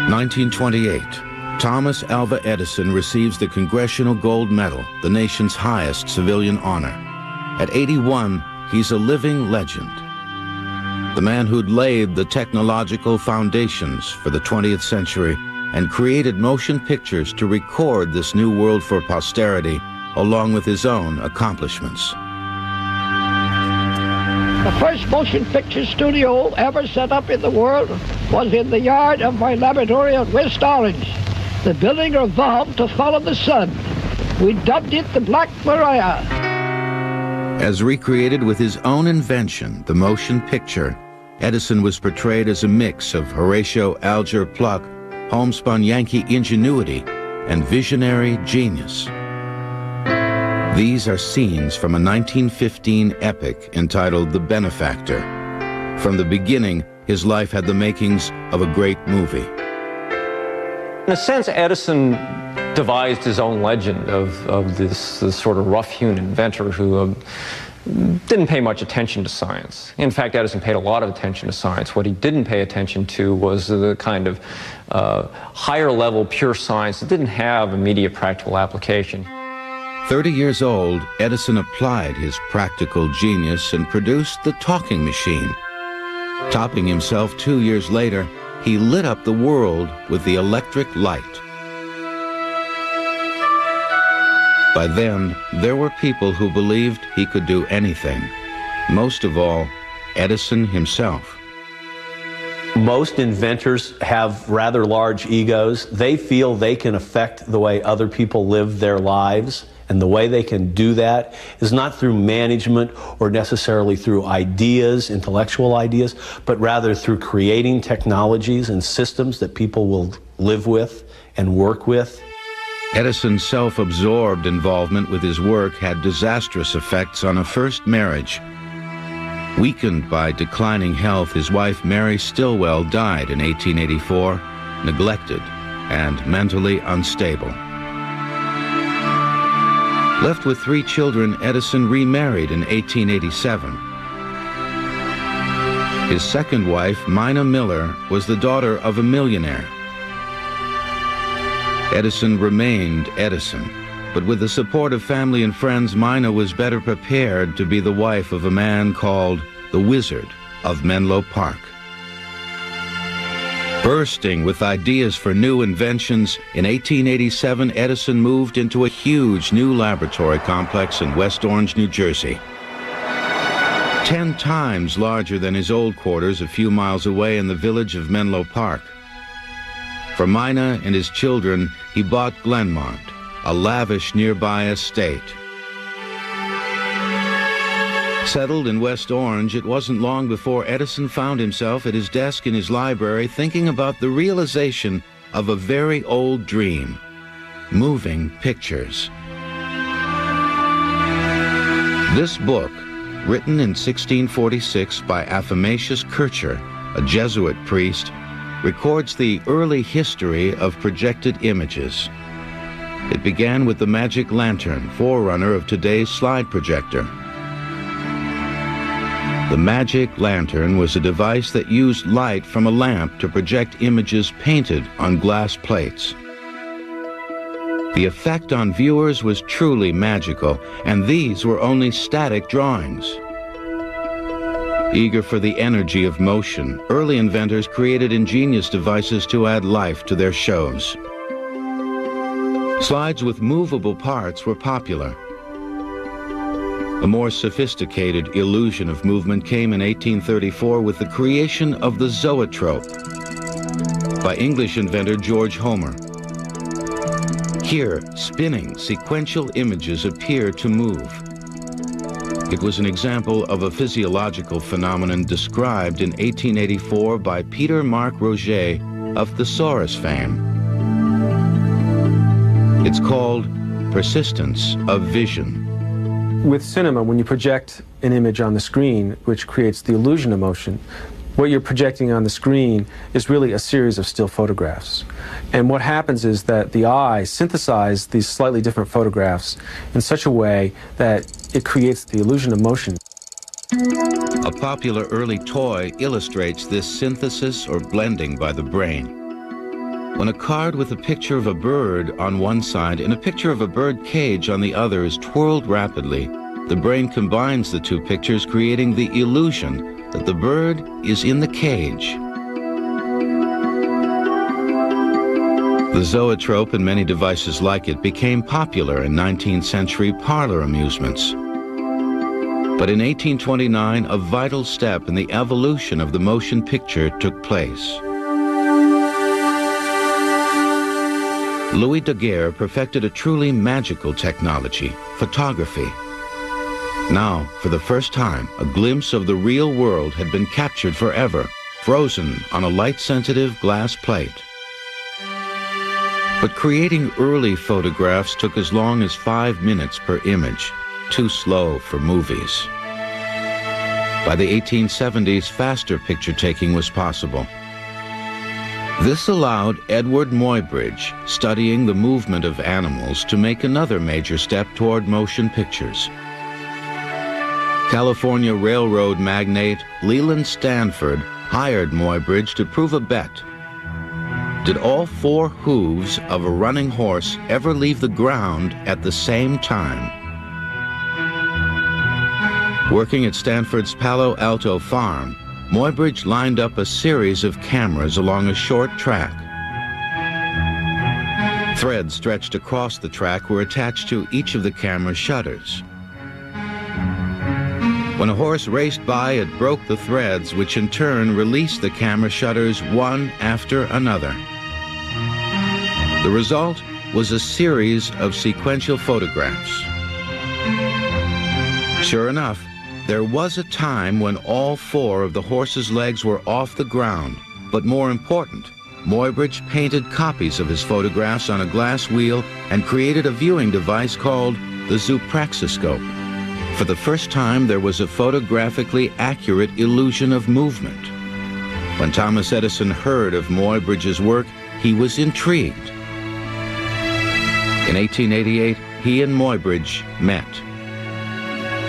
1928, Thomas Alva Edison receives the Congressional Gold Medal, the nation's highest civilian honor. At 81, he's a living legend. The man who'd laid the technological foundations for the 20th century and created motion pictures to record this new world for posterity, along with his own accomplishments. The first motion picture studio ever set up in the world was in the yard of my laboratory at West Orange. The building revolved to follow the sun. We dubbed it the Black Maria. As recreated with his own invention, the motion picture, Edison was portrayed as a mix of Horatio Alger pluck, homespun Yankee ingenuity, and visionary genius. These are scenes from a 1915 epic entitled The Benefactor. From the beginning, his life had the makings of a great movie. In a sense, Edison devised his own legend of this sort of rough-hewn inventor who didn't pay much attention to science. In fact, Edison paid a lot of attention to science. What he didn't pay attention to was the kind of higher-level pure science that didn't have immediate practical application. 30 years old, Edison applied his practical genius and produced the talking machine. Topping himself 2 years later, he lit up the world with the electric light. By then, there were people who believed he could do anything. Most of all, Edison himself. Most inventors have rather large egos. They feel they can affect the way other people live their lives. And the way they can do that is not through management or necessarily through ideas, intellectual ideas, but rather through creating technologies and systems that people will live with and work with. Edison's self-absorbed involvement with his work had disastrous effects on a first marriage. Weakened by declining health, his wife Mary Stilwell died in 1884, neglected and mentally unstable. Left with 3 children, Edison remarried in 1887. His second wife, Mina Miller, was the daughter of a millionaire. Edison remained Edison, but with the support of family and friends, Mina was better prepared to be the wife of a man called the Wizard of Menlo Park. Bursting with ideas for new inventions, in 1887, Edison moved into a huge new laboratory complex in West Orange, New Jersey. 10 times larger than his old quarters a few miles away in the village of Menlo Park. For Mina and his children, he bought Glenmont, a lavish nearby estate. Settled in West Orange, it wasn't long before Edison found himself at his desk in his library thinking about the realization of a very old dream: moving pictures. This book, written in 1646 by Athanasius Kircher, a Jesuit priest, records the early history of projected images. It began with the magic lantern, forerunner of today's slide projector. The magic lantern was a device that used light from a lamp to project images painted on glass plates. The effect on viewers was truly magical, and these were only static drawings. Eager for the energy of motion, early inventors created ingenious devices to add life to their shows. Slides with movable parts were popular. A more sophisticated illusion of movement came in 1834 with the creation of the zoetrope by English inventor George Homer. Here, spinning sequential images appear to move. It was an example of a physiological phenomenon described in 1884 by Peter Mark Roget of thesaurus fame. It's called persistence of vision. With cinema, when you project an image on the screen, which creates the illusion of motion, what you're projecting on the screen is really a series of still photographs. And what happens is that the eye synthesizes these slightly different photographs in such a way that it creates the illusion of motion. A popular early toy illustrates this synthesis or blending by the brain. When a card with a picture of a bird on one side and a picture of a bird cage on the other is twirled rapidly, the brain combines the two pictures, creating the illusion that the bird is in the cage. The zoetrope and many devices like it became popular in 19th century parlor amusements. But in 1829, a vital step in the evolution of the motion picture took place. Louis Daguerre perfected a truly magical technology, photography. Now, for the first time, a glimpse of the real world had been captured forever, frozen on a light-sensitive glass plate. But creating early photographs took as long as 5 minutes per image, too slow for movies. By the 1870s, faster picture-taking was possible. This allowed Edward Muybridge, studying the movement of animals, to make another major step toward motion pictures. California Railroad magnate Leland Stanford hired Muybridge to prove a bet. Did all 4 hooves of a running horse ever leave the ground at the same time? Working at Stanford's Palo Alto farm, Muybridge lined up a series of cameras along a short track. Threads stretched across the track were attached to each of the camera shutters. When a horse raced by, it broke the threads, which in turn released the camera shutters one after another. The result was a series of sequential photographs. Sure enough, there was a time when all 4 of the horse's legs were off the ground, but more important, Muybridge painted copies of his photographs on a glass wheel and created a viewing device called the zoopraxiscope. For the first time, there was a photographically accurate illusion of movement. When Thomas Edison heard of Muybridge's work, he was intrigued. In 1888, he and Muybridge met.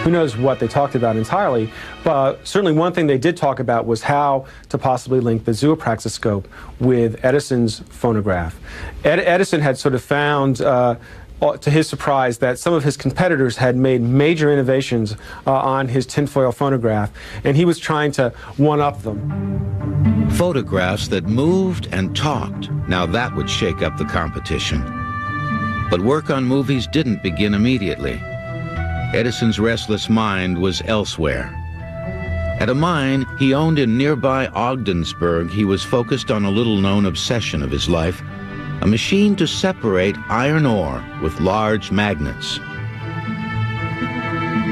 Who knows what they talked about entirely, but certainly one thing they did talk about was how to possibly link the zoopraxiscope with Edison's phonograph. Edison had sort of found, to his surprise, that some of his competitors had made major innovations on his tinfoil phonograph, and he was trying to one-up them. Photographs that moved and talked. Now that would shake up the competition. But work on movies didn't begin immediately. Edison's restless mind was elsewhere. At a mine he owned in nearby Ogdensburg, he was focused on a little-known obsession of his life, a machine to separate iron ore with large magnets.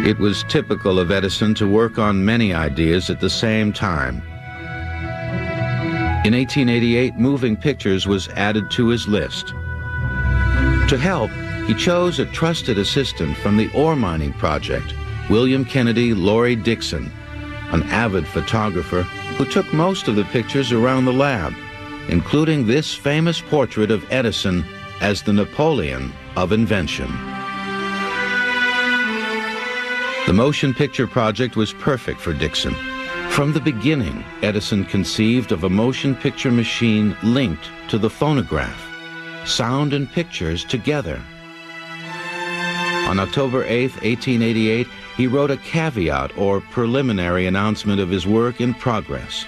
It was typical of Edison to work on many ideas at the same time. In 1888, moving pictures was added to his list. To help, he chose a trusted assistant from the ore mining project, William Kennedy Laurie Dixon, an avid photographer who took most of the pictures around the lab, including this famous portrait of Edison as the Napoleon of invention. The motion picture project was perfect for Dixon. From the beginning, Edison conceived of a motion picture machine linked to the phonograph, sound and pictures together. On October 8, 1888, he wrote a caveat or preliminary announcement of his work in progress.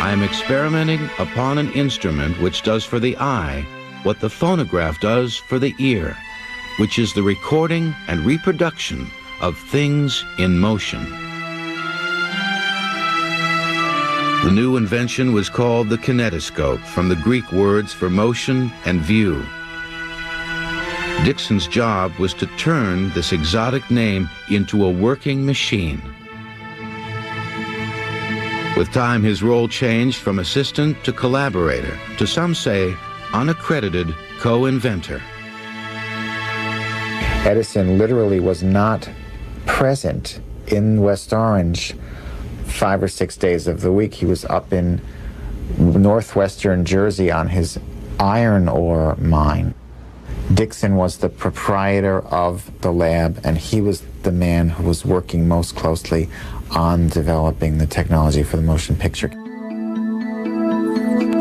I am experimenting upon an instrument which does for the eye what the phonograph does for the ear, which is the recording and reproduction of things in motion. The new invention was called the kinetoscope, from the Greek words for motion and view. Dixon's job was to turn this exotic name into a working machine. With time, his role changed from assistant to collaborator, to some say, unaccredited co-inventor. Edison literally was not present in West Orange 5 or 6 days of the week. He was up in northwestern Jersey on his iron ore mine. Dixon was the proprietor of the lab, and he was the man who was working most closely on developing the technology for the motion picture.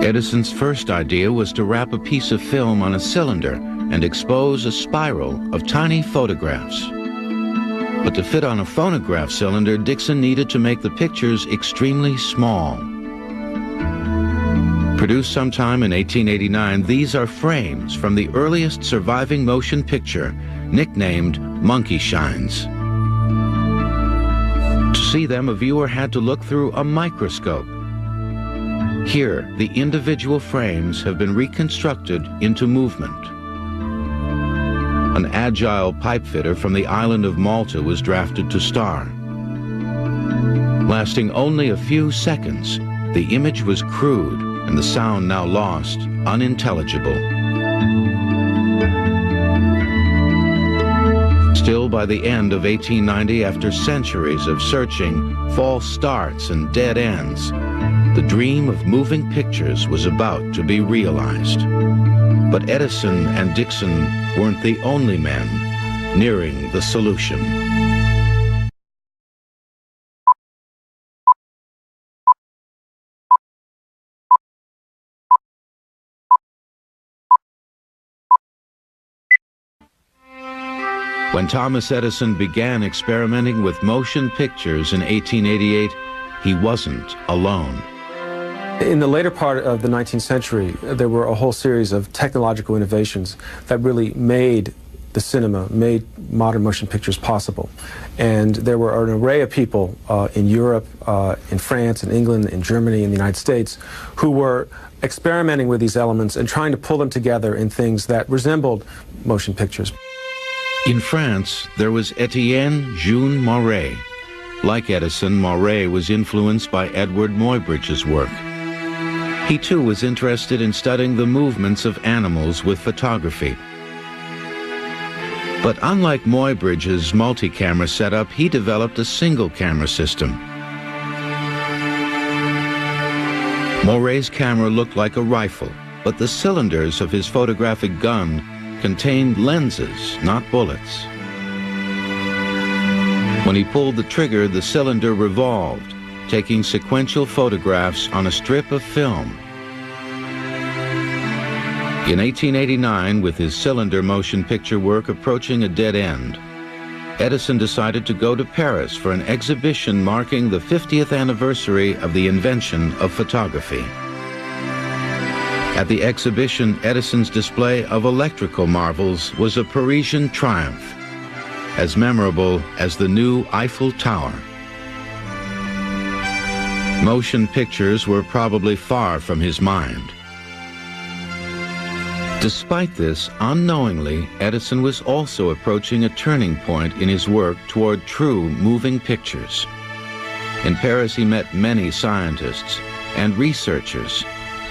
Edison's first idea was to wrap a piece of film on a cylinder and expose a spiral of tiny photographs. But to fit on a phonograph cylinder, Dickson needed to make the pictures extremely small. Produced sometime in 1889, these are frames from the earliest surviving motion picture, nicknamed Monkey Shines. To see them, a viewer had to look through a microscope. Here, the individual frames have been reconstructed into movement. An agile pipefitter from the island of Malta was drafted to star. Lasting only a few seconds, the image was crude and the sound now lost, unintelligible. Still, by the end of 1890, after centuries of searching, false starts and dead ends, the dream of moving pictures was about to be realized. But Edison and Dickson weren't the only men nearing the solution. When Thomas Edison began experimenting with motion pictures in 1888, he wasn't alone. In the later part of the 19th century, there were a whole series of technological innovations that really made the cinema, made modern motion pictures possible. And there were an array of people in Europe, in France, in England, in Germany, in the United States, who were experimenting with these elements and trying to pull them together in things that resembled motion pictures. In France, there was Etienne Jules Moret. Like Edison, Moret was influenced by Edward Muybridge's work. He too was interested in studying the movements of animals with photography. But unlike Muybridge's multi-camera setup, he developed a single-camera system. Moret's camera looked like a rifle, but the cylinders of his photographic gun contained lenses, not bullets. When he pulled the trigger, the cylinder revolved, taking sequential photographs on a strip of film. In 1889, with his cylinder motion picture work approaching a dead end, Edison decided to go to Paris for an exhibition marking the 50th anniversary of the invention of photography. At the exhibition, Edison's display of electrical marvels was a Parisian triumph, as memorable as the new Eiffel Tower. Motion pictures were probably far from his mind. Despite this, unknowingly, Edison was also approaching a turning point in his work toward true moving pictures. In Paris, he met many scientists and researchers.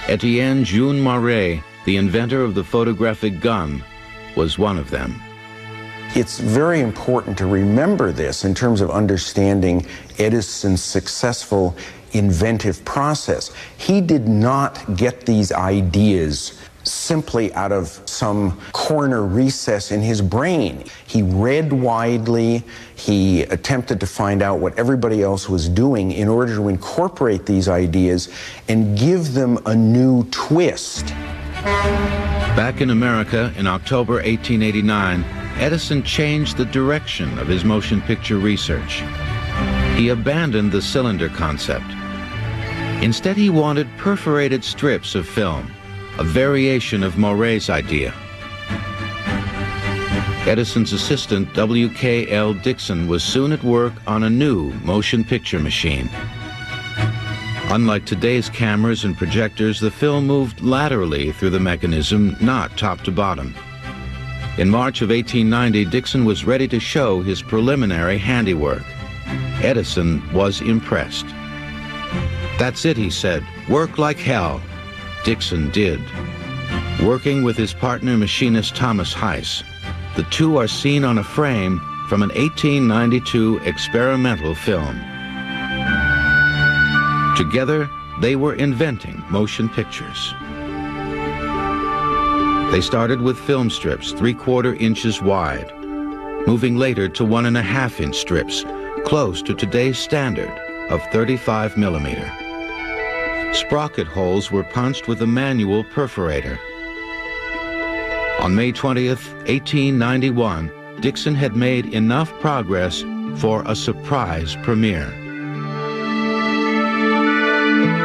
Etienne Jules Moret, the inventor of the photographic gun, was one of them. It's very important to remember this in terms of understanding Edison's successful inventive process. He did not get these ideas simply out of some corner recess in his brain. He read widely, he attempted to find out what everybody else was doing in order to incorporate these ideas and give them a new twist. Back in America in October 1889, Edison changed the direction of his motion picture research. He abandoned the cylinder concept. Instead, he wanted perforated strips of film, a variation of Moret's idea. Edison's assistant, W.K.L. Dickson, was soon at work on a new motion picture machine. Unlike today's cameras and projectors, the film moved laterally through the mechanism, not top to bottom. In March of 1890, Dickson was ready to show his preliminary handiwork. Edison was impressed. "That's it," he said. "Work like hell." Dickson did. Working with his partner machinist Thomas Heiss, the two are seen on a frame from an 1892 experimental film. Together, they were inventing motion pictures. They started with film strips 3/4 inches wide, moving later to 1.5-inch strips, close to today's standard of 35 millimeter. Sprocket holes were punched with a manual perforator. On May 20th, 1891, Dixon had made enough progress for a surprise premiere.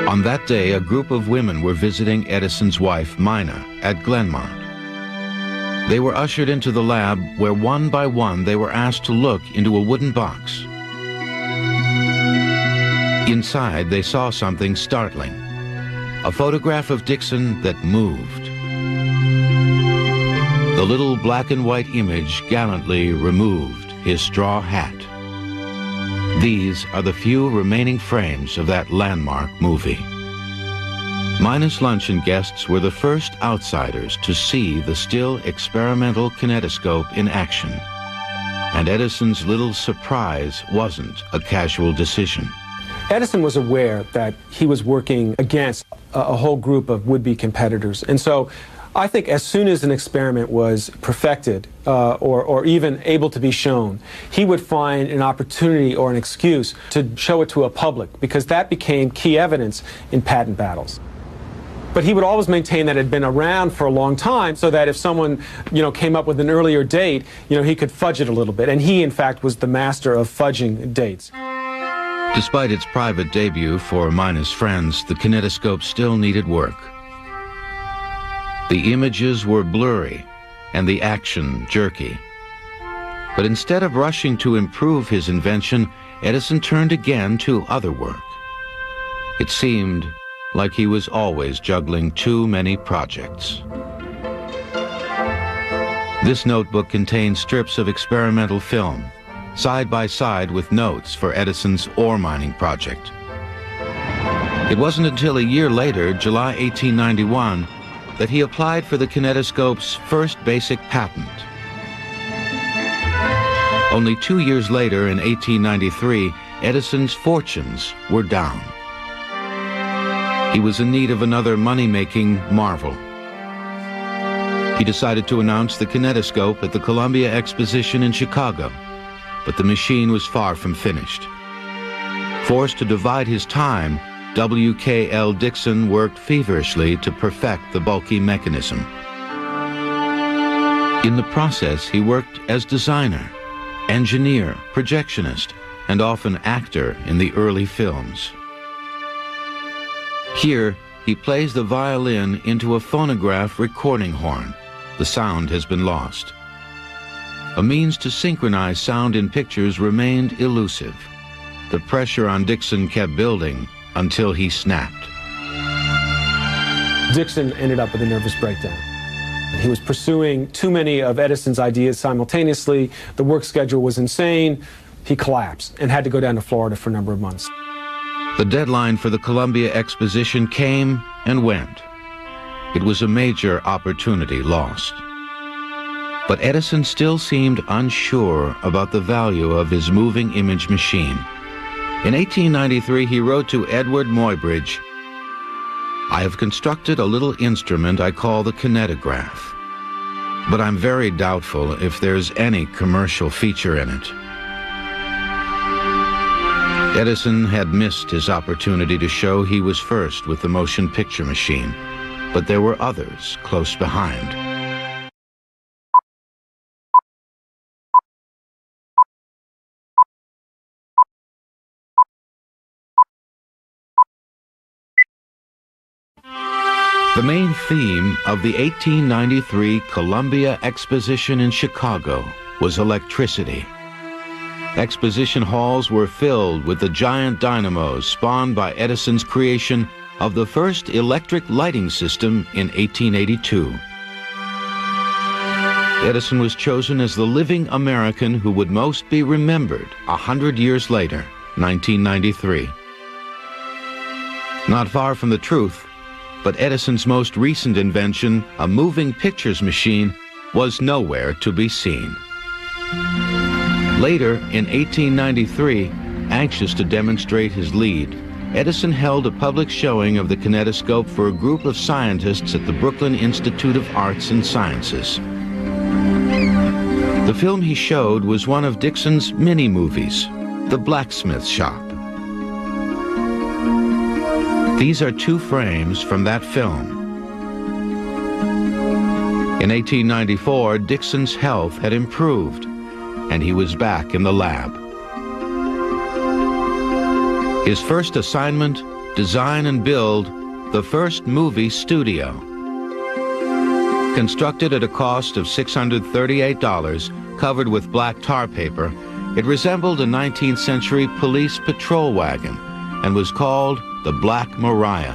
On that day, a group of women were visiting Edison's wife, Mina, at Glenmont. They were ushered into the lab where one by one they were asked to look into a wooden box. Inside, they saw something startling, a photograph of Dixon that moved. The little black and white image gallantly removed his straw hat. These are the few remaining frames of that landmark movie. Mina's luncheon guests were the first outsiders to see the still experimental kinetoscope in action. And Edison's little surprise wasn't a casual decision. Edison was aware that he was working against a whole group of would-be competitors. And so I think as soon as an experiment was perfected or even able to be shown, he would find an opportunity or an excuse to show it to a public, because that became key evidence in patent battles. But he would always maintain that it had been around for a long time, so that if someone, came up with an earlier date, he could fudge it a little bit. And he, in fact, was the master of fudging dates. Despite its private debut for Mina's friends, the kinetoscope still needed work. The images were blurry and the action jerky. But instead of rushing to improve his invention, Edison turned again to other work. It seemed like he was always juggling too many projects. This notebook contains strips of experimental film, side by side with notes for Edison's ore mining project. It wasn't until a year later, July 1891, that he applied for the kinetoscope's first basic patent. Only 2 years later, in 1893, Edison's fortunes were down. He was in need of another money-making marvel. He decided to announce the kinetoscope at the Columbia Exposition in Chicago, but the machine was far from finished. Forced to divide his time, W.K.L. Dixon worked feverishly to perfect the bulky mechanism. In the process, he worked as designer, engineer, projectionist, and often actor in the early films. Here, he plays the violin into a phonograph recording horn. The sound has been lost. A means to synchronize sound in pictures remained elusive. The pressure on Dixon kept building until he snapped. Dixon ended up with a nervous breakdown. He was pursuing too many of Edison's ideas simultaneously. The work schedule was insane. He collapsed and had to go down to Florida for a number of months. The deadline for the Columbia Exposition came and went. It was a major opportunity lost. But Edison still seemed unsure about the value of his moving image machine. In 1893, he wrote to Edward Muybridge, "I have constructed a little instrument I call the kinetograph, but I'm very doubtful if there's any commercial feature in it." Edison had missed his opportunity to show he was first with the motion picture machine, but there were others close behind. The main theme of the 1893 Columbia Exposition in Chicago was electricity. Exposition halls were filled with the giant dynamos spawned by Edison's creation of the first electric lighting system in 1882. Edison was chosen as the living American who would most be remembered 100 years later, 1993. Not far from the truth, but Edison's most recent invention, a moving pictures machine, was nowhere to be seen. Later, in 1893, anxious to demonstrate his lead, Edison held a public showing of the kinetoscope for a group of scientists at the Brooklyn Institute of Arts and Sciences. The film he showed was one of Dixon's mini-movies, The Blacksmith Shop. These are 2 frames from that film. In 1894, Dixon's health had improved, and he was back in the lab. His first assignment, design and build the first movie studio. Constructed at a cost of $638, covered with black tar paper, it resembled a 19th century police patrol wagon and was called the Black Maria.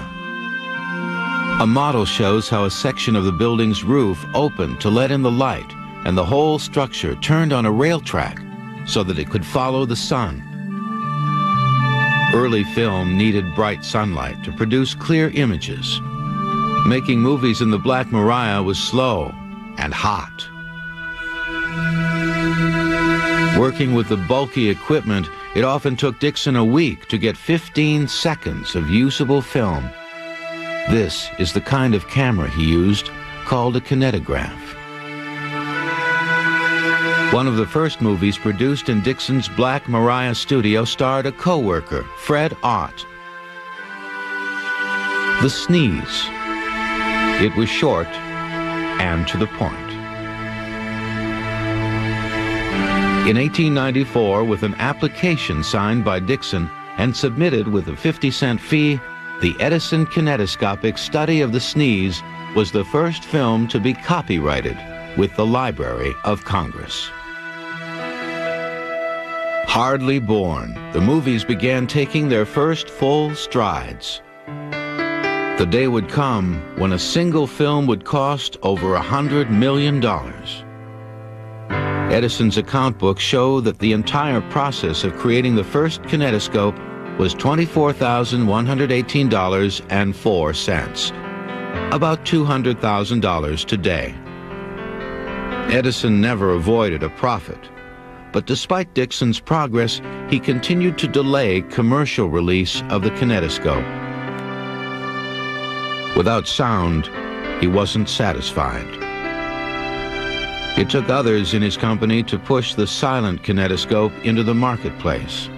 A model shows how a section of the building's roof opened to let in the light, and the whole structure turned on a rail track so that it could follow the sun. Early film needed bright sunlight to produce clear images. Making movies in the Black Maria was slow and hot. Working with the bulky equipment, it often took Dixon a week to get 15 seconds of usable film. This is the kind of camera he used, called a kinetograph. One of the first movies produced in Dixon's Black Maria studio starred a co-worker, Fred Ott. The Sneeze. It was short and to the point. In 1894, with an application signed by Dixon and submitted with a 50-cent fee, the Edison kinetoscopic study of the sneeze was the first film to be copyrighted with the Library of Congress. Hardly born, the movies began taking their first full strides. The day would come when a single film would cost over $100 million. Edison's account books show that the entire process of creating the first kinetoscope was $24,118.04, about $200,000 today. Edison never avoided a profit, but despite Dixon's progress, he continued to delay commercial release of the kinetoscope. Without sound, he wasn't satisfied. It took others in his company to push the silent kinetoscope into the marketplace.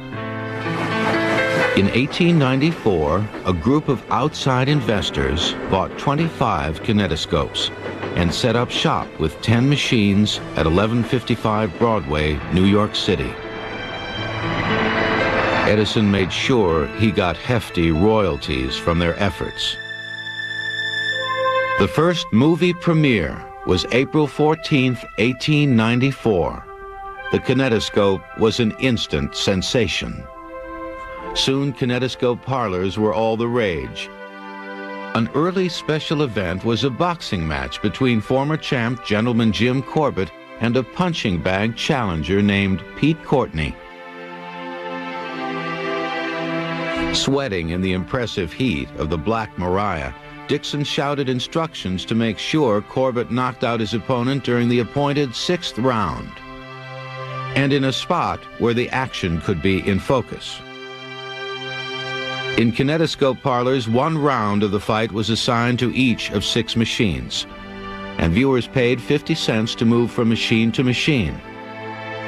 In 1894, a group of outside investors bought 25 kinetoscopes and set up shop with 10 machines at 1155 Broadway, New York City. Edison made sure he got hefty royalties from their efforts. The first movie premiere was April 14, 1894. The kinetoscope was an instant sensation. Soon kinetoscope parlors were all the rage. An early special event was a boxing match between former champ Gentleman Jim Corbett and a punching bag challenger named Pete Courtney. Sweating in the impressive heat of the Black Maria, Dixon shouted instructions to make sure Corbett knocked out his opponent during the appointed 6th round, and in a spot where the action could be in focus. In kinetoscope parlors, 1 round of the fight was assigned to each of 6 machines, and viewers paid 50 cents to move from machine to machine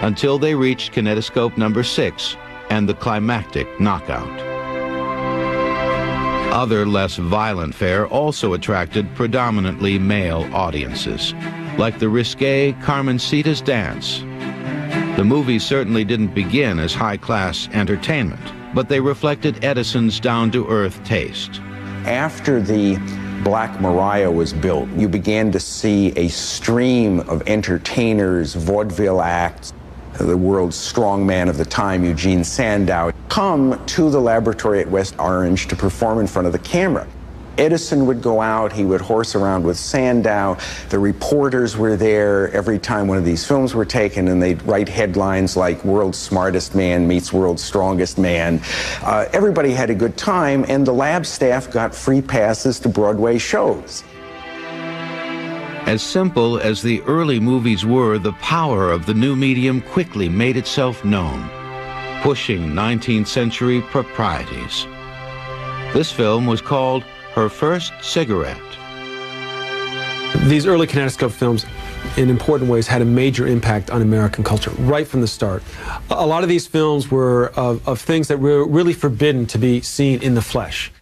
until they reached kinetoscope number 6 and the climactic knockout. Other less violent fare also attracted predominantly male audiences, like the risque Carmencita's Dance. The movies certainly didn't begin as high-class entertainment, but they reflected Edison's down-to-earth taste. After the Black Maria was built, you began to see a stream of entertainers, vaudeville acts. The world's strongman of the time, Eugene Sandow, come to the laboratory at West Orange to perform in front of the camera. Edison would go out, he would horse around with Sandow, the reporters were there every time one of these films were taken, and they'd write headlines like "World's Smartest Man Meets World's Strongest Man." Everybody had a good time, and the lab staff got free passes to Broadway shows. As simple as the early movies were, the power of the new medium quickly made itself known, pushing 19th century proprieties. This film was called Her First Cigarette. These early kinetoscope films, in important ways, had a major impact on American culture right from the start. A lot of these films were of things that were really forbidden to be seen in the flesh.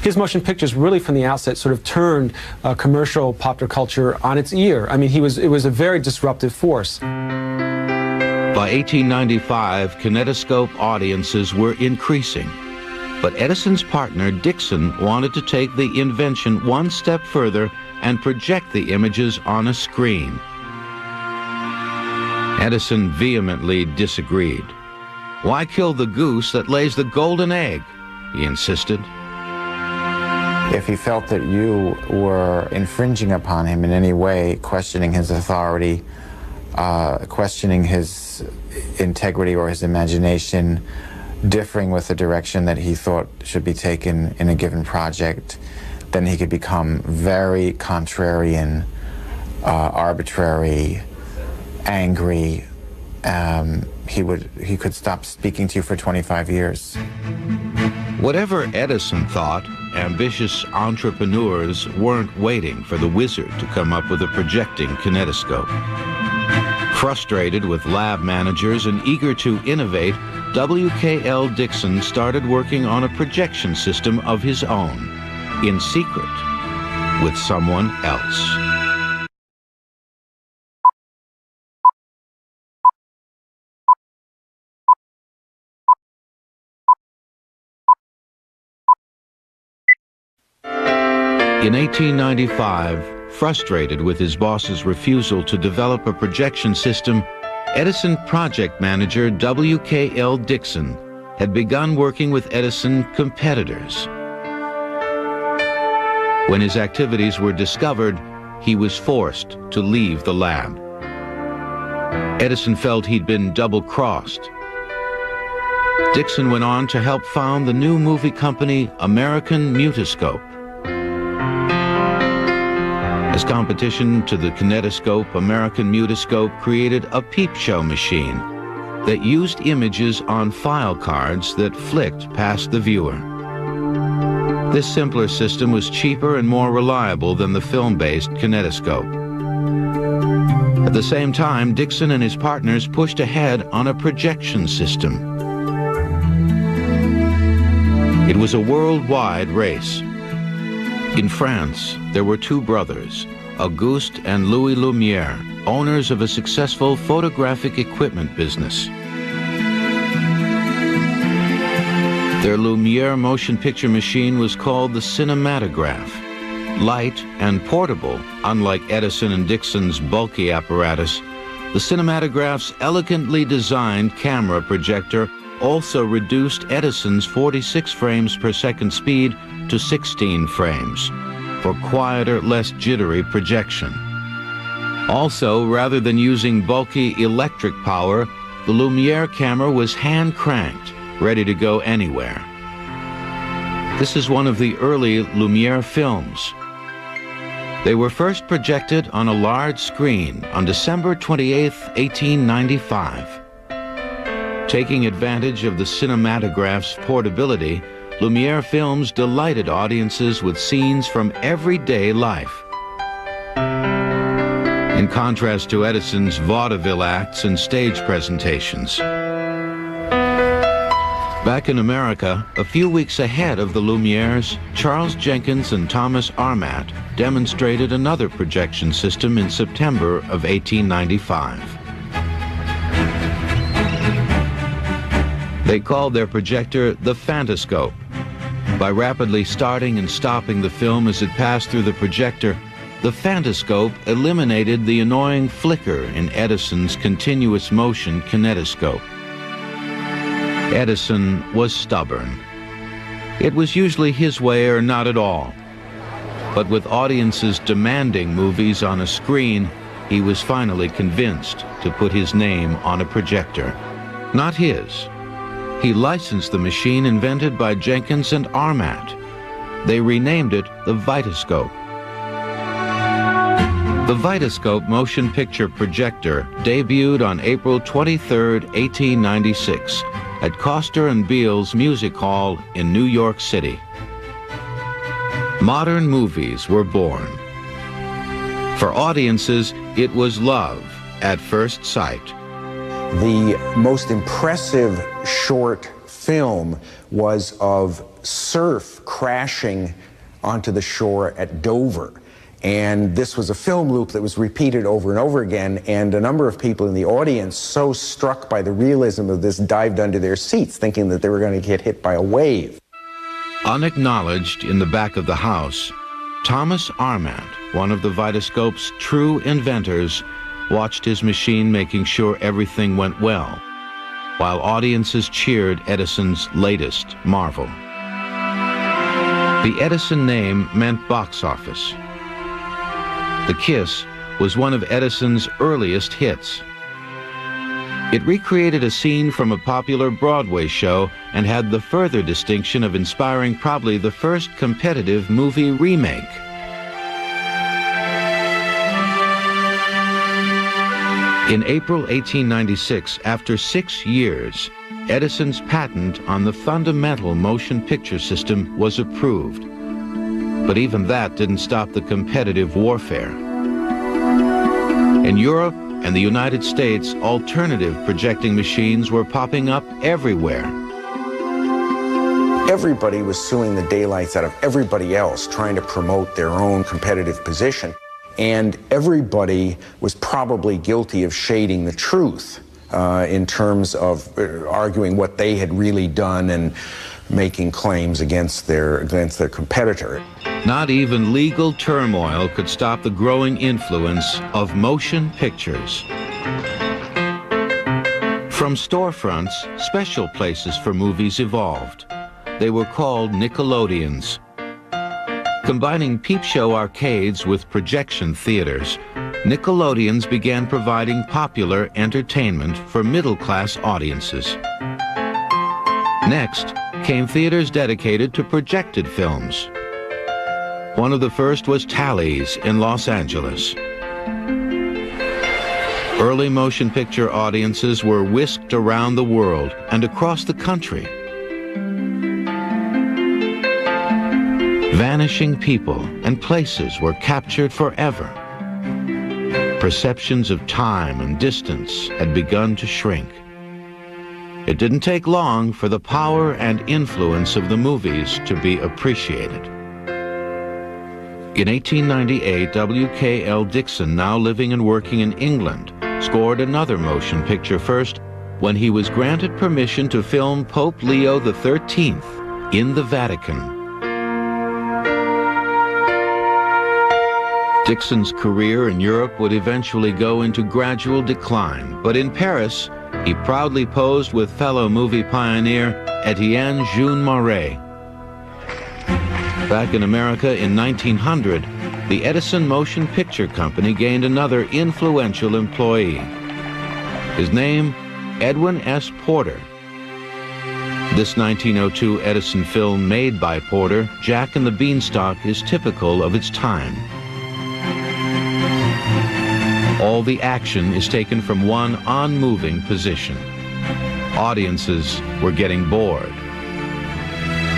his motion pictures really from the outset sort of turned commercial popular culture on its ear. I mean, it was a very disruptive force. By 1895, kinetoscope audiences were increasing. But Edison's partner, Dickson, wanted to take the invention one step further and project the images on a screen. Edison vehemently disagreed. "Why kill the goose that lays the golden egg?" he insisted. If he felt that you were infringing upon him in any way, questioning his authority, questioning his integrity or his imagination, differing with the direction that he thought should be taken in a given project, then he could become very contrarian, arbitrary, angry. He could stop speaking to you for 25 years. Whatever Edison thought, ambitious entrepreneurs weren't waiting for the wizard to come up with a projecting kinetoscope. Frustrated with lab managers and eager to innovate, W.K.L. Dickson started working on a projection system of his own, in secret, with someone else. In 1895, frustrated with his boss's refusal to develop a projection system, Edison project manager W.K.L. Dickson had begun working with Edison competitors. When his activities were discovered, he was forced to leave the lab. Edison felt he'd been double-crossed. Dickson went on to help found the new movie company American Mutoscope. As competition to the kinetoscope, American Mutoscope created a peep show machine that used images on file cards that flicked past the viewer. This simpler system was cheaper and more reliable than the film-based kinetoscope. At the same time, Dickson and his partners pushed ahead on a projection system. It was a worldwide race. In France, there were two brothers, Auguste and Louis Lumière, owners of a successful photographic equipment business. Their Lumière motion picture machine was called the cinematograph. Light and portable, unlike Edison and Dickson's bulky apparatus, the cinematograph's elegantly designed camera projector also reduced Edison's 46 frames per second speed to 16 frames for quieter, less jittery projection. Also, rather than using bulky electric power, the Lumière camera was hand-cranked, ready to go anywhere. This is one of the early Lumière films. They were first projected on a large screen on December 28, 1895. Taking advantage of the cinematograph's portability, Lumière films delighted audiences with scenes from everyday life. In contrast to Edison's vaudeville acts and stage presentations. Back in America, a few weeks ahead of the Lumières, Charles Jenkins and Thomas Armat demonstrated another projection system in September of 1895. They called their projector the Phantoscope. By rapidly starting and stopping the film as it passed through the projector, the Phantoscope eliminated the annoying flicker in Edison's continuous motion kinetoscope. Edison was stubborn. It was usually his way or not at all. But with audiences demanding movies on a screen, he was finally convinced to put his name on a projector. Not his. He licensed the machine invented by Jenkins and Armat. They renamed it the Vitascope. The Vitascope motion picture projector debuted on April 23, 1896, at Coster and Beale's Music Hall in New York City. Modern movies were born. For audiences, it was love at first sight. The most impressive short film was of surf crashing onto the shore at Dover. And this was a film loop that was repeated over and over again, and a number of people in the audience, so struck by the realism of this, dived under their seats, thinking that they were going to get hit by a wave. Unacknowledged in the back of the house, Thomas Armand, one of the Vitascope's true inventors, watched his machine making sure everything went well, while audiences cheered Edison's latest marvel. The Edison name meant box office. The Kiss was one of Edison's earliest hits. It recreated a scene from a popular Broadway show and had the further distinction of inspiring probably the first competitive movie remake. In April 1896, after 6 years, Edison's patent on the fundamental motion picture system was approved. But even that didn't stop the competitive warfare. In Europe and the United States, alternative projecting machines were popping up everywhere. Everybody was suing the daylights out of everybody else, trying to promote their own competitive position. And everybody was probably guilty of shading the truth in terms of arguing what they had really done and making claims against their competitor. Not even legal turmoil could stop the growing influence of motion pictures. From storefronts, special places for movies evolved. They were called Nickelodeons. Combining peep show arcades with projection theaters, Nickelodeons began providing popular entertainment for middle-class audiences. Next came theaters dedicated to projected films. One of the first was Tally's in Los Angeles. Early motion picture audiences were whisked around the world and across the country. Vanishing people and places were captured forever. Perceptions of time and distance had begun to shrink. It didn't take long for the power and influence of the movies to be appreciated. In 1898, W.K.L. Dixon, now living and working in England, scored another motion picture first when he was granted permission to film Pope Leo XIII in the Vatican. Dixon's career in Europe would eventually go into gradual decline, but in Paris, he proudly posed with fellow movie pioneer Etienne Jean Marais. Back in America in 1900, the Edison Motion Picture Company gained another influential employee. His name, Edwin S. Porter. This 1902 Edison film made by Porter, Jack and the Beanstalk, is typical of its time. All the action is taken from one unmoving position. Audiences were getting bored.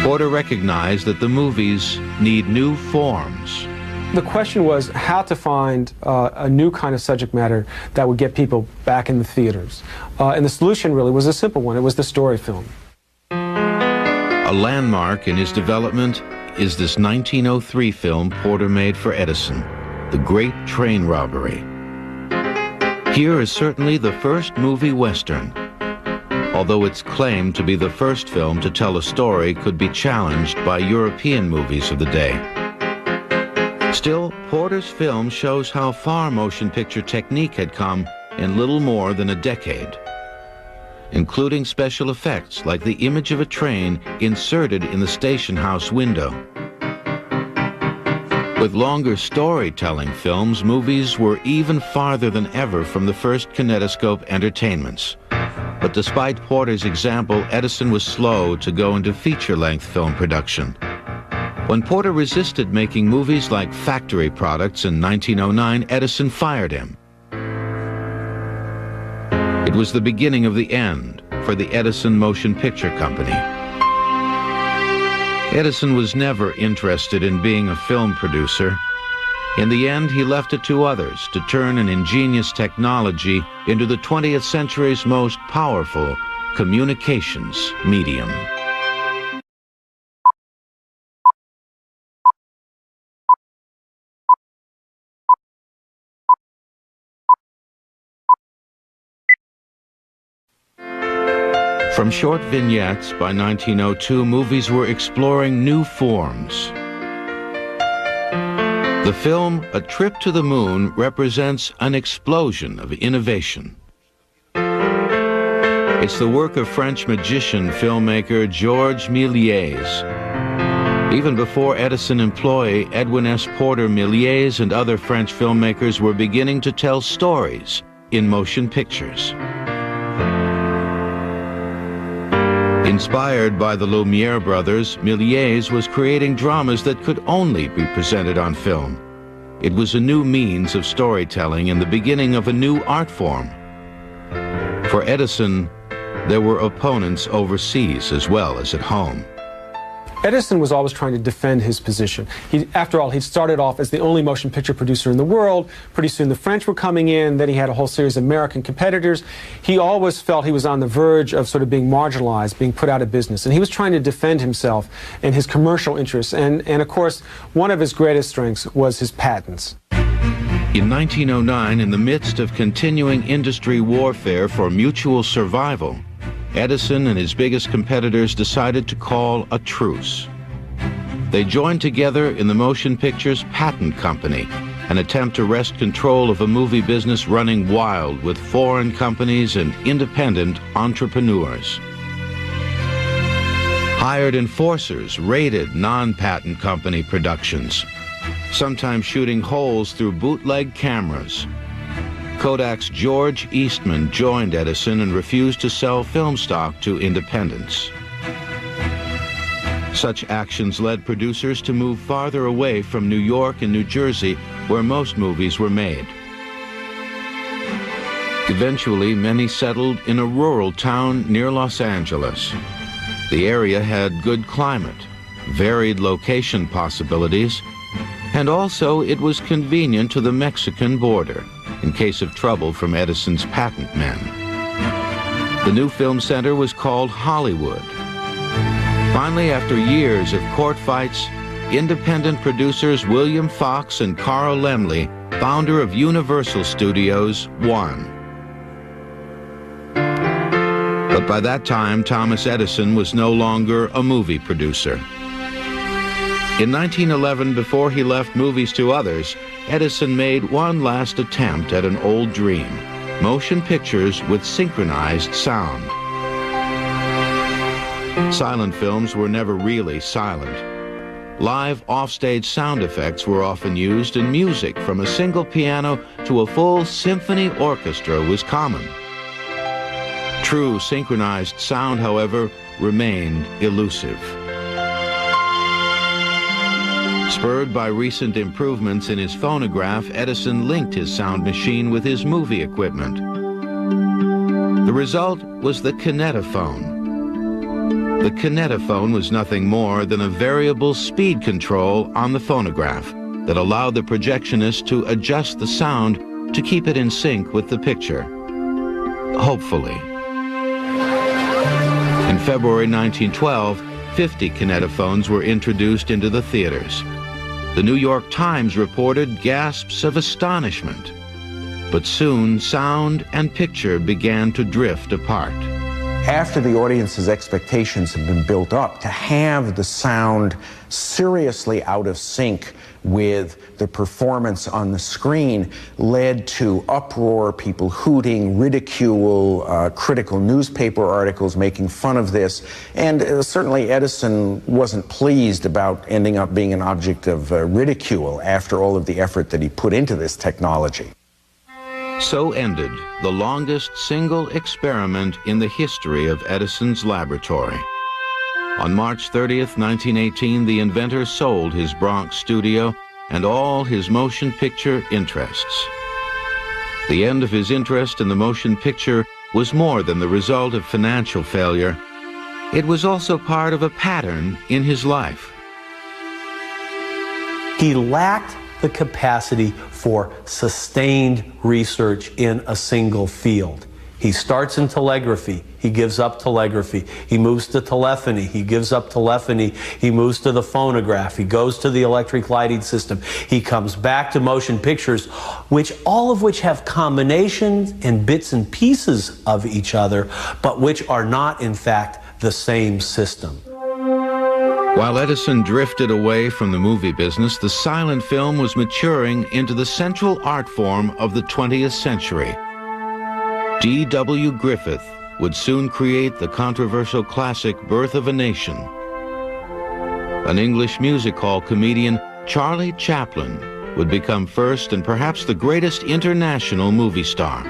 Porter recognized that the movies need new forms. The question was how to find a new kind of subject matter that would get people back in the theaters. And the solution really was a simple one. It was the story film. A landmark in his development is this 1903 film Porter made for Edison, The Great Train Robbery. Here is certainly the first movie Western, although its claim to be the first film to tell a story could be challenged by European movies of the day. Still, Porter's film shows how far motion picture technique had come in little more than a decade, including special effects like the image of a train inserted in the station house window. With longer storytelling films, movies were even farther than ever from the first kinetoscope entertainments. But despite Porter's example, Edison was slow to go into feature-length film production. When Porter resisted making movies like factory products in 1909, Edison fired him. It was the beginning of the end for the Edison Motion Picture Company. Edison was never interested in being a film producer. In the end, he left it to others to turn an ingenious technology into the 20th century's most powerful communications medium. From short vignettes, by 1902, movies were exploring new forms. The film A Trip to the Moon represents an explosion of innovation. It's the work of French magician filmmaker Georges Méliès. Even before Edison employee Edwin S. Porter Méliès and other French filmmakers were beginning to tell stories in motion pictures. Inspired by the Lumière brothers, Méliès was creating dramas that could only be presented on film. It was a new means of storytelling and the beginning of a new art form. For Edison, there were opponents overseas as well as at home. Edison was always trying to defend his position. After all, he started off as the only motion picture producer in the world. Pretty soon the French were coming in. Then he had a whole series of American competitors. He always felt he was on the verge of sort of being marginalized, being put out of business. And he was trying to defend himself and his commercial interests. And of course, one of his greatest strengths was his patents. In 1909, in the midst of continuing industry warfare for mutual survival, Edison and his biggest competitors decided to call a truce. They joined together in the Motion Pictures Patent Company, an attempt to wrest control of a movie business running wild with foreign companies and independent entrepreneurs. Hired enforcers raided non-patent company productions, sometimes shooting holes through bootleg cameras. Kodak's George Eastman joined Edison and refused to sell film stock to independents. Such actions led producers to move farther away from New York and New Jersey, where most movies were made. Eventually, many settled in a rural town near Los Angeles. The area had good climate, varied location possibilities, and also it was convenient to the Mexican border in case of trouble from Edison's patent men. The new film center was called Hollywood. Finally, after years of court fights, independent producers William Fox and Carl Laemmle, founder of Universal Studios, won. But by that time, Thomas Edison was no longer a movie producer. In 1911, before he left movies to others, Edison made one last attempt at an old dream: motion pictures with synchronized sound. Silent films were never really silent. Live offstage sound effects were often used, and music from a single piano to a full symphony orchestra was common. True synchronized sound, however, remained elusive. Spurred by recent improvements in his phonograph, Edison linked his sound machine with his movie equipment. The result was the kinetophone. The kinetophone was nothing more than a variable speed control on the phonograph that allowed the projectionist to adjust the sound to keep it in sync with the picture. Hopefully. In February 1912, 50 kinetophones were introduced into the theaters. The New York Times reported gasps of astonishment. But soon, sound and picture began to drift apart. After the audience's expectations had been built up, to have the sound seriously out of sync with the performance on the screen led to uproar, people hooting, ridicule, critical newspaper articles making fun of this. And certainly Edison wasn't pleased about ending up being an object of ridicule after all of the effort that he put into this technology. So ended the longest single experiment in the history of Edison's laboratory. On March 30th, 1918, the inventor sold his Bronx studio and all his motion picture interests. The end of his interest in the motion picture was more than the result of financial failure. It was also part of a pattern in his life. He lacked the capacity for sustained research in a single field. He starts in telegraphy, he gives up telegraphy. He moves to telephony, he gives up telephony. He moves to the phonograph, he goes to the electric lighting system. He comes back to motion pictures, all of which have combinations and bits and pieces of each other, but which are not, in fact, the same system. While Edison drifted away from the movie business, the silent film was maturing into the central art form of the 20th century. D.W. Griffith would soon create the controversial classic Birth of a Nation. An English music hall comedian, Charlie Chaplin, would become first and perhaps the greatest international movie star.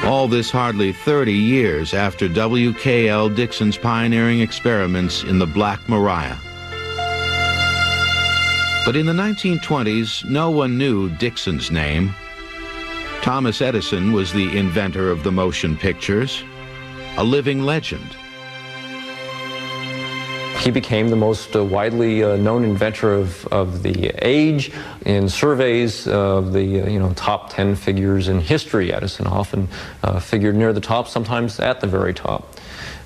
All this hardly 30 years after W.K.L. Dixon's pioneering experiments in the Black Maria. But in the 1920s, no one knew Dixon's name. Thomas Edison was the inventor of the motion pictures, a living legend. He became the most widely known inventor of the age. In surveys of the top 10 figures in history, Edison often figured near the top, sometimes at the very top.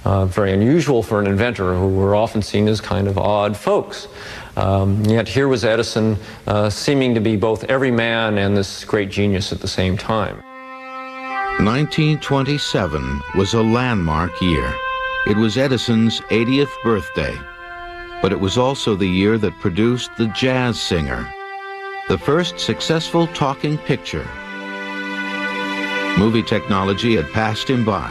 Very unusual for an inventor, who were often seen as kind of odd folks. Yet here was Edison seeming to be both every man and this great genius at the same time. 1927 was a landmark year. It was Edison's 80th birthday, but it was also the year that produced The Jazz Singer, the first successful talking picture. Movie technology had passed him by,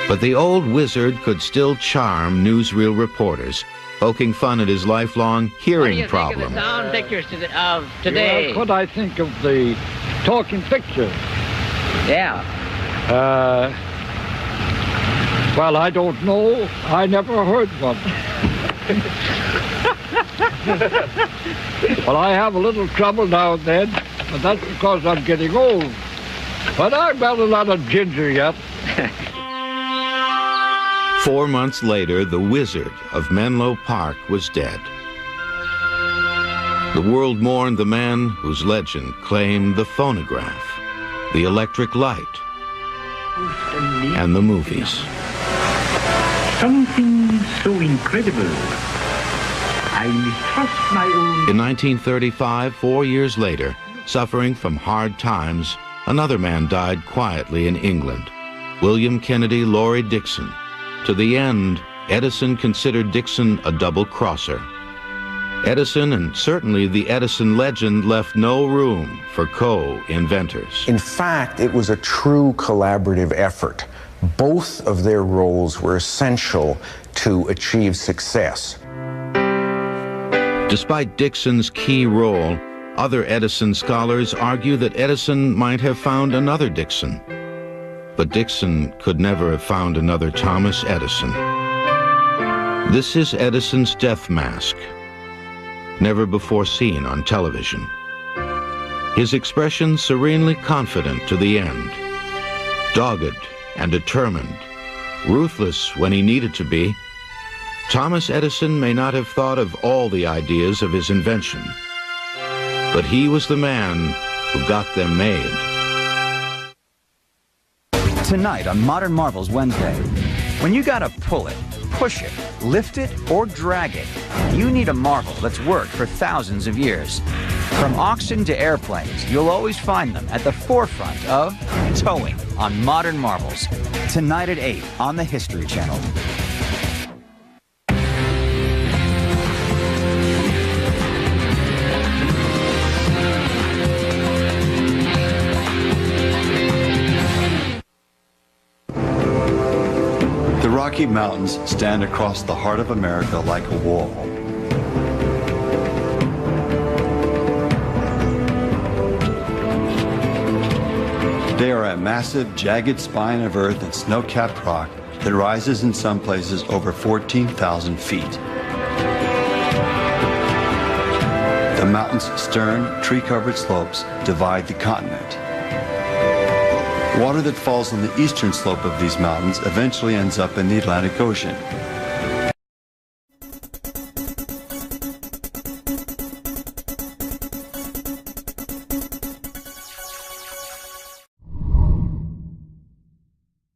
but the old wizard could still charm newsreel reporters, poking fun at his lifelong hearing problem. What do you think of the sound pictures of today? Well, what I think of the talking picture? Yeah. Well, I don't know. I never heard one. Well, I have a little trouble now and then, but that's because I'm getting old. But I've got a lot of ginger yet. 4 months later, the wizard of Menlo Park was dead. The world mourned the man whose legend claimed the phonograph, the electric light, and the movies. Something so incredible, I mistrust my own... In 1935, 4 years later, suffering from hard times, another man died quietly in England, William Kennedy Laurie Dixon. To the end, Edison considered Dixon a double-crosser. Edison, and certainly the Edison legend, left no room for co-inventors. In fact, it was a true collaborative effort. Both of their roles were essential to achieve success. Despite Dixon's key role, other Edison scholars argue that Edison might have found another Dixon. But Dixon could never have found another Thomas Edison. This is Edison's death mask, never before seen on television. His expression serenely confident to the end, dogged and determined, ruthless when he needed to be. Thomas Edison may not have thought of all the ideas of his invention, but he was the man who got them made. Tonight on Modern Marvels Wednesday, when you gotta pull it, push it, lift it, or drag it, you need a marvel that's worked for thousands of years. From oxen to airplanes, you'll always find them at the forefront of towing on Modern Marvels. Tonight at 8 on the History Channel. The Rocky Mountains stand across the heart of America like a wall. They are a massive, jagged spine of earth and snow-capped rock that rises in some places over 14,000 feet. The mountain's stern, tree-covered slopes divide the continent. Water that falls on the eastern slope of these mountains eventually ends up in the Atlantic Ocean.